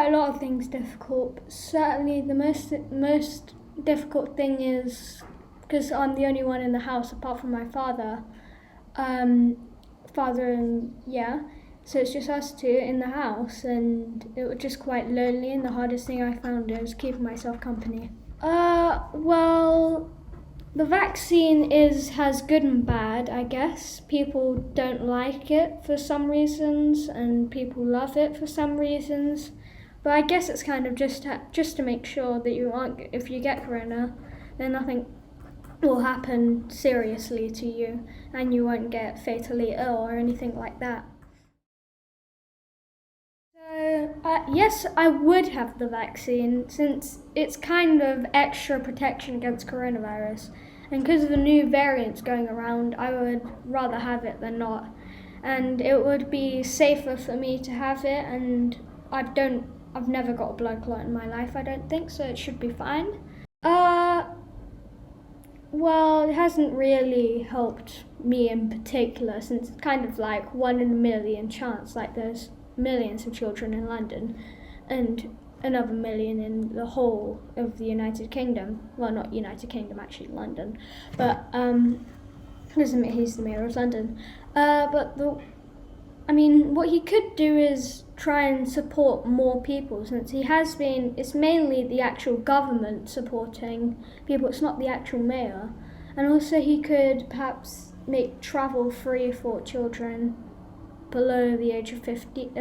quite a lot of things difficult. But certainly the most difficult thing is because I'm the only one in the house apart from my father. So it's just us two in the house, and it was just quite lonely, and the hardest thing I found was keeping myself company. Well, the vaccine has good and bad, I guess. People don't like it for some reasons, and people love it for some reasons. But I guess it's kind of just to make sure that you aren't, if you get corona, then nothing will happen seriously to you, and you won't get fatally ill or anything like that. So, yes, I would have the vaccine since it's kind of extra protection against coronavirus. And because of the new variants going around, I would rather have it than not. And it would be safer for me to have it, and I've never got a blood clot in my life, I don't think, so it should be fine. Well, it hasn't really helped me in particular, since it's kind of like 1 in a million chance, like there's millions of children in London and another million in the whole of the United Kingdom. Well, not United Kingdom, actually London, but he's the mayor of London. What he could do is try and support more people, since it's mainly the actual government supporting people, it's not the actual mayor. And also he could perhaps make travel free for children below the age of 15.